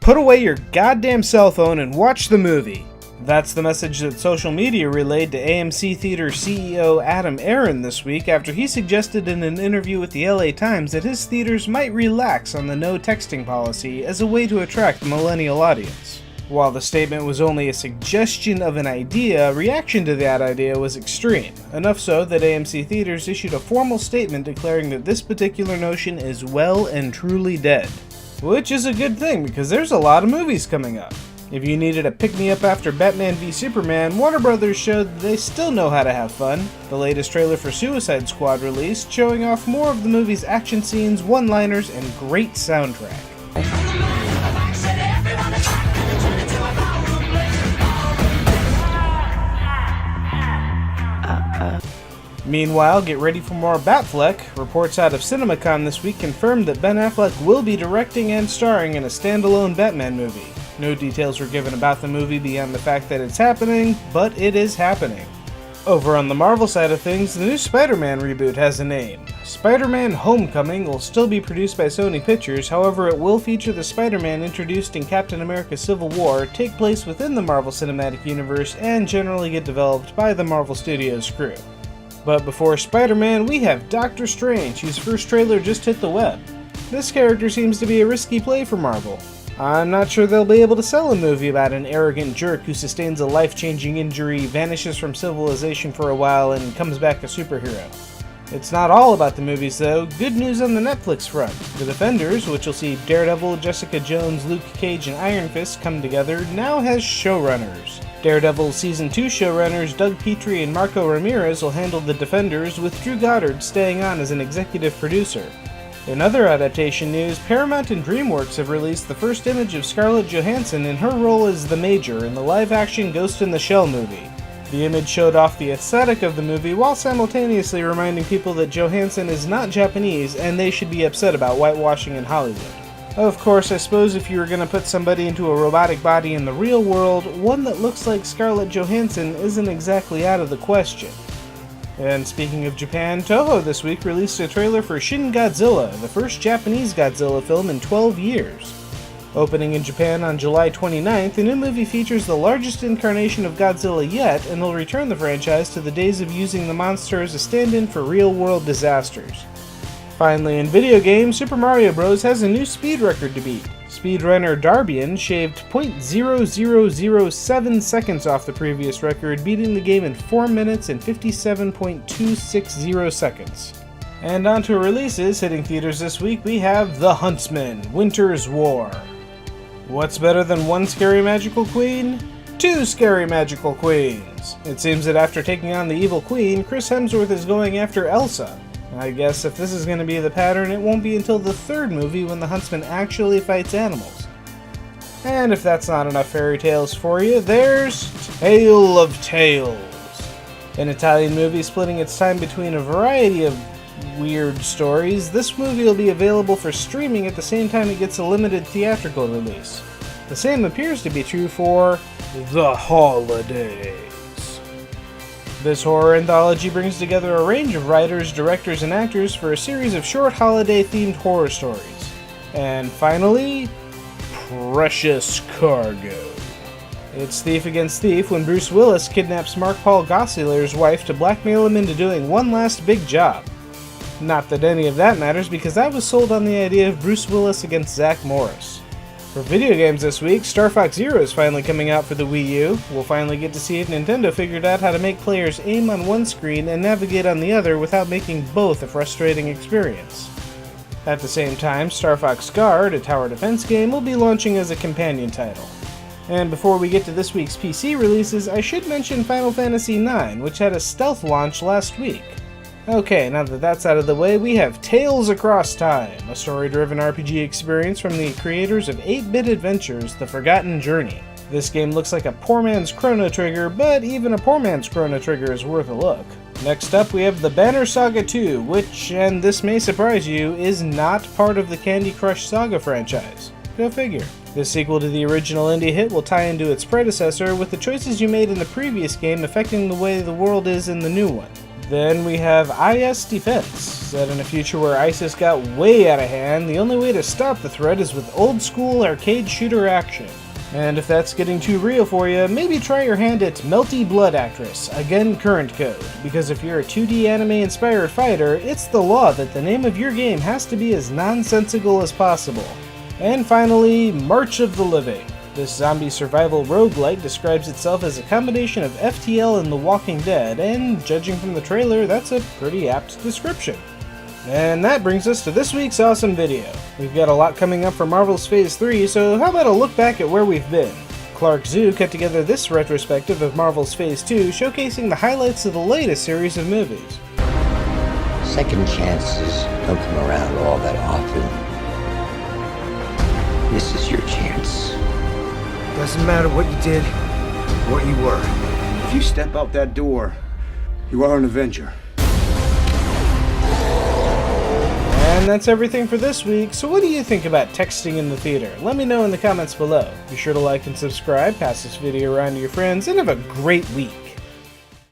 put away your goddamn cell phone and watch the movie. That's the message that social media relayed to AMC Theater CEO Adam Aron this week after he suggested in an interview with the LA Times that his theaters might relax on the no texting policy as a way to attract the millennial audience. While the statement was only a suggestion of an idea, reaction to that idea was extreme, enough so that AMC Theaters issued a formal statement declaring that this particular notion is well and truly dead. Which is a good thing, because there's a lot of movies coming up. If you needed a pick-me-up after Batman v Superman, Warner Brothers showed that they still know how to have fun. The latest trailer for Suicide Squad released, showing off more of the movie's action scenes, one-liners, and great soundtrack. Meanwhile, get ready for more Batfleck. Reports out of CinemaCon this week confirmed that Ben Affleck will be directing and starring in a standalone Batman movie. No details were given about the movie beyond the fact that it's happening, but it is happening. Over on the Marvel side of things, the new Spider-Man reboot has a name. Spiderman Homecoming will still be produced by Sony Pictures, however it will feature the Spider-Man introduced in Captain America Civil War, take place within the Marvel Cinematic Universe, and generally get developed by the Marvel Studios crew. But before Spider-Man, we have Doctor Strange, whose first trailer just hit the web. This character seems to be a risky play for Marvel. I'm not sure they'll be able to sell a movie about an arrogant jerk who sustains a life-changing injury, vanishes from civilization for a while, and comes back a superhero. It's not all about the movies though. Good news on the Netflix front. The Defenders, which will see Daredevil, Jessica Jones, Luke Cage, and Iron Fist come together, now has showrunners. Daredevil Season 2 showrunners Doug Petrie and Marco Ramirez will handle The Defenders, with Drew Goddard staying on as an executive producer. In other adaptation news, Paramount and DreamWorks have released the first image of Scarlett Johansson in her role as the Major in the live-action Ghost in the Shell movie. The image showed off the aesthetic of the movie while simultaneously reminding people that Johansson is not Japanese and they should be upset about whitewashing in Hollywood. Of course, I suppose if you were going to put somebody into a robotic body in the real world, one that looks like Scarlett Johansson isn't exactly out of the question. And speaking of Japan, Toho this week released a trailer for Shin Godzilla, the first Japanese Godzilla film in 12 years. Opening in Japan on July 29th, the new movie features the largest incarnation of Godzilla yet and will return the franchise to the days of using the monster as a stand-in for real-world disasters. Finally, in video games, Super Mario Bros. Has a new speed record to beat. Speedrunner Darbian shaved 0.0007 seconds off the previous record, beating the game in 4 minutes and 57.260 seconds. And on to releases hitting theaters this week, we have The Huntsman Winters War. What's better than one scary magical queen? Two scary magical queens! It seems that after taking on the evil queen, Chris Hemsworth is going after Elsa. I guess if this is going to be the pattern, it won't be until the third movie when the huntsman actually fights animals. And if that's not enough fairy tales for you, there's Tale of Tales, an Italian movie splitting its time between a variety of weird stories. This movie will be available for streaming at the same time it gets a limited theatrical release. The same appears to be true for The Holiday. This horror anthology brings together a range of writers, directors, and actors for a series of short holiday-themed horror stories. And finally, Precious Cargo. It's thief against thief when Bruce Willis kidnaps Mark Paul Gosselaar's wife to blackmail him into doing one last big job. Not that any of that matters, because I was sold on the idea of Bruce Willis against Zach Morris. For video games this week, Star Fox Zero is finally coming out for the Wii U. We'll finally get to see if Nintendo figured out how to make players aim on one screen and navigate on the other without making both a frustrating experience. At the same time, Star Fox Guard, a tower defense game, will be launching as a companion title. And before we get to this week's PC releases, I should mention Final Fantasy IX, which had a stealth launch last week. Okay, now that that's out of the way, we have Tales Across Time, a story-driven RPG experience from the creators of 8-Bit Adventures: The Forgotten Journey. This game looks like a poor man's Chrono Trigger, but even a poor man's Chrono Trigger is worth a look. Next up, we have the Banner Saga 2, which, and this may surprise you, is not part of the Candy Crush Saga franchise. Go figure. This sequel to the original indie hit will tie into its predecessor, with the choices you made in the previous game affecting the way the world is in the new one. Then we have IS Defense. Set in a future where ISIS got way out of hand, the only way to stop the threat is with old school arcade shooter action. And if that's getting too real for you, maybe try your hand at Melty Blood Actress, again current code, because if you're a 2D anime-inspired fighter, it's the law that the name of your game has to be as nonsensical as possible. And finally, March of the Living. This zombie survival roguelike describes itself as a combination of FTL and The Walking Dead, and judging from the trailer, that's a pretty apt description. And that brings us to this week's awesome video. We've got a lot coming up for Marvel's Phase 3, so how about a look back at where we've been? Clark Zoo cut together this retrospective of Marvel's Phase 2, showcasing the highlights of the latest series of movies. Second chances don't come around all that often. This is your chance. Doesn't matter what you did, what you were. If you step out that door, you are an Avenger. And that's everything for this week, so what do you think about texting in the theater? Let me know in the comments below. Be sure to like and subscribe, pass this video around to your friends, and have a great week.